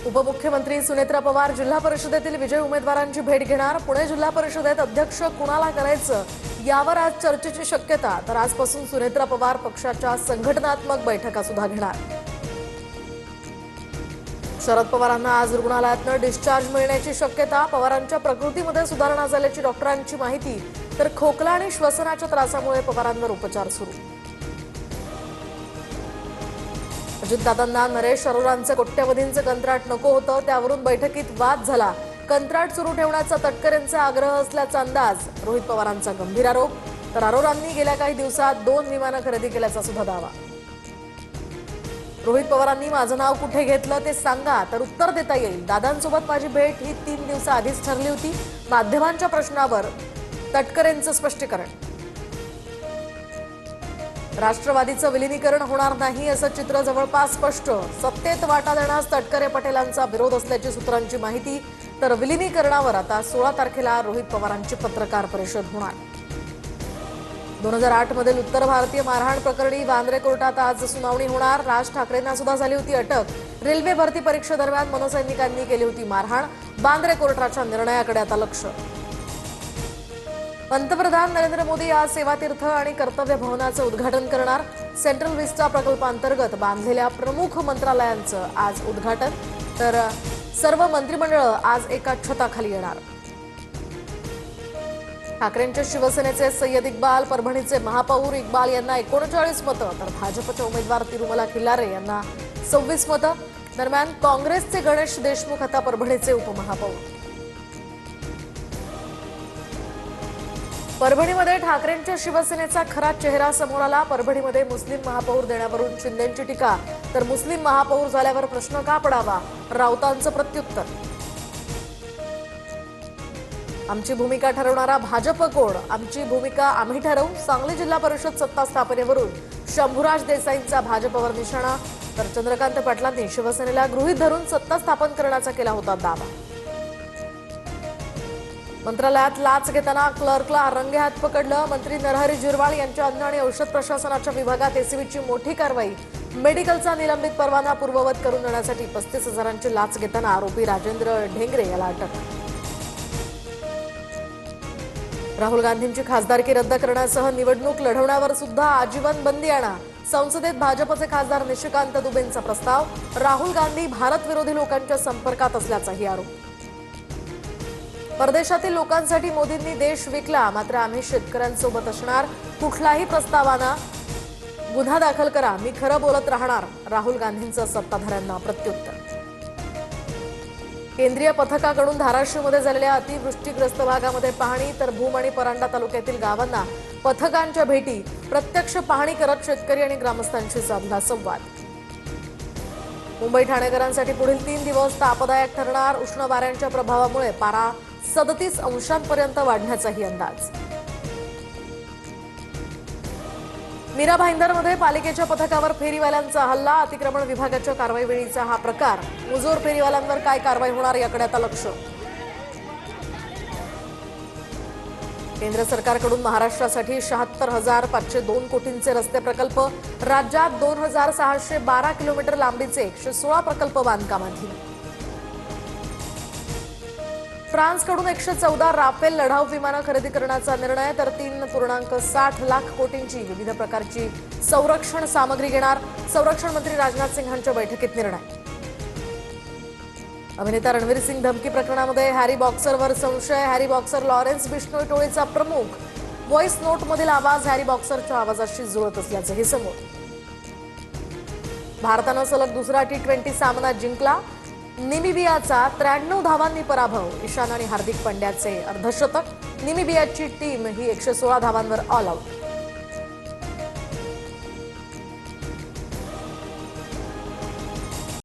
उपमुख्यमंत्री सुनेत्रा पवार जिल्हा परिषदेतील विजयी उमेदवारांची भेट घेणार। पुणे जिल्हा परिषदेत अध्यक्ष कुणाला करायचं यावर आज चर्चेची शक्यता। तर आजपासून सुनेत्रा पवार पक्षाच्या संघटनात्मक बैठका सुद्धा घेणार। शरद पवारांना आज रुग्णालयातून डिस्चार्ज मिळण्याची शक्यता। पवारांच्या प्रकृतीमध्ये सुधारणा झाल्याची डॉक्टरांची माहिती। तर खोकला आणि श्वसनाच्या त्रासामुळे पवारांवर उपचार सुरू। अजितदादांना नरेश अरोरांचं कोट्यवधींचं कंत्राट नको होतं, त्यावरून बैठकीत वाद झाला। कंत्राट सुरू ठेवण्याचा तटकरेंचा आग्रह असल्याचा अंदाज। रोहित पवारांचा गंभीर आरोप। तर अरोरांनी गेल्या काही दिवसात 2 विमानं खरेदी केल्याचा सुद्धा दावा। रोहित पवारांनी माझं नाव कुठे घेतलं ते सांगा, तर उत्तर देता येईल। दादांसोबत माझी भेट ही 3 दिवसाआधीच ठरली होती। माध्यमांच्या प्रश्नावर तटकरेंचं स्पष्टीकरण। राष्ट्रवादीचं विलीनीकरण होणार नाही असं चित्र जवळपास स्पष्ट। सत्तेत वाटा देण्यास तटकरे पटेलांचा विरोध असल्याची सूत्रांची माहिती। तर विलीनीकरणावर आता 16 तारखेला रोहित पवारांची पत्रकार परिषद होणार। 2008 मधील उत्तर भारतीय मारहाण प्रकरणी वांद्रे कोर्टात आज सुनावणी होणार। राज ठाकरेंना सुद्धा झाली होती अटक। रेल्वे भरती परीक्षेदरम्यान मनसैनिकांनी केली होती मारहाण। वांद्रे कोर्टाच्या निर्णयाकडे आता लक्ष। पंतप्रधान नरेंद्र मोदी आज सेवातीर्थ आणि कर्तव्य भवनाचं उद्घाटन करणार। सेंट्रल विस्टा प्रकल्पांतर्गत बांधलेल्या प्रमुख मंत्रालयांचं आज उद्घाटन। तर सर्व मंत्रिमंडळ आज एका छताखाली येणार। ठाकरेंच्या शिवसेनेचे सय्यद इक्बाल, परभणीचे महापौर इक्बाल यांना 39 मतं, तर भाजपच्या उमेदवार तिरुमला खिल्लारे यांना 26 मतं। दरम्यान काँग्रेसचे गणेश देशमुख आता परभणीचे उपमहापौर। परभणीमध्ये ठाकरेंच्या शिवसेनेचा खरा चेहरा समोर आला। परभणीमध्ये मुस्लिम महापौर देण्यावरून शिंदेंची टीका। तर मुस्लिम महापौर झाल्यावर प्रश्न का पडावा, राऊतांचं प्रत्युत्तर। आमची भूमिका ठरवणारा भाजप कोण, आमची भूमिका आम्ही ठरवू। सांगली जिल्हा परिषद सत्ता स्थापनेवरून शंभूराज देसाईंचा भाजपवर निशाणा। तर चंद्रकांत पाटलांनी शिवसेनेला गृहीत धरून सत्ता स्थापन करण्याचा केला होता दावा। मंत्रालयात लाच घेताना क्लर्कला रंगेहात पकडलं। मंत्री नरहरी झिरवाळ यांच्या अन्न आणि औषध प्रशासनाच्या विभागात एसीबीची मोठी कारवाई। मेडिकलचा निलंबित परवाना पूर्ववत करून देण्यासाठी 35,000ची लाच घेताना आरोपी राजेंद्र ढेंगरे याला अटक। राहुल गांधींची खासदारकी रद्द करण्यासह निवडणूक लढवण्यावर सुद्धा आजीवन बंदी आणा। संसदेत भाजपचे खासदार निशिकांत दुबेंचा प्रस्ताव। राहुल गांधी भारत विरोधी लोकांच्या संपर्कात असल्याचाही आरोप। परदेशातील लोकांसाठी मोदींनी देश विकला, मात्र आम्ही शेतकऱ्यांसोबत असणार। कुठलाही प्रस्तावाना गुन्हा दाखल करा, मी खरं बोलत राहणार। राहुल गांधींचं सत्ताधाऱ्यांना प्रत्युत्तर। केंद्रीय पथकाकडून धाराशिवमध्ये झालेल्या अतिवृष्टीग्रस्त भागामध्ये पाहणी। तर भूम आणि परांडा तालुक्यातील गावांना पथकांच्या भेटी। प्रत्यक्ष पाहणी करत शेतकरी आणि ग्रामस्थांशी साधला संवाद। मुंबई ठाणेकरांसाठी पुढील 3 दिवस तापदायक ठरणार। उष्ण वाऱ्यांच्या प्रभावामुळे पारा 37 अंशांपर्यंत वाढण्याचाही अंदाज। मीरा भाईंदरमध्ये पालिकेच्या पथकावर फेरीवाल्यांचा हल्ला। अतिक्रमण विभागाच्या कारवाईवेळीचा हा प्रकार। मुजोर फेरीवाल्यांवर काय कारवाई होणार याकडे आता लक्ष। केंद्र सरकारकडून महाराष्ट्रासाठी 76,502 कोटींचे रस्ते प्रकल्प। राज्यात 2,612 किलोमीटर लांबीचे 116 प्रकल्प बांधकामाधीन। फ्रान्सकडून 114 राफेल लढाऊ विमानं खरेदी करण्याचा निर्णय। तर 3.60 लाख कोटींची विविध प्रकारची संरक्षण सामग्री घेणार। संरक्षण मंत्री राजनाथ सिंहांच्या बैठकीत निर्णय। अभिनेता रणवीर सिंग धमकी प्रकरणामध्ये हॅरी बॉक्सरवर संशय। हॅरी बॉक्सर लॉरेन्स बिश्नोई टोळीचा प्रमुख। व्हॉइस नोटमधील आवाज हॅरी बॉक्सरच्या आवाजाशी जुळत असल्याचंही समोर। भारतानं सलग दुसरा T20 सामना जिंकला। नामिबियाचा 93 धावांनी पराभव। ईशान आणि हार्दिक पांड्याचे अर्धशतक। नामिबियाची टीम ही 116 धावांवर ऑल आउट।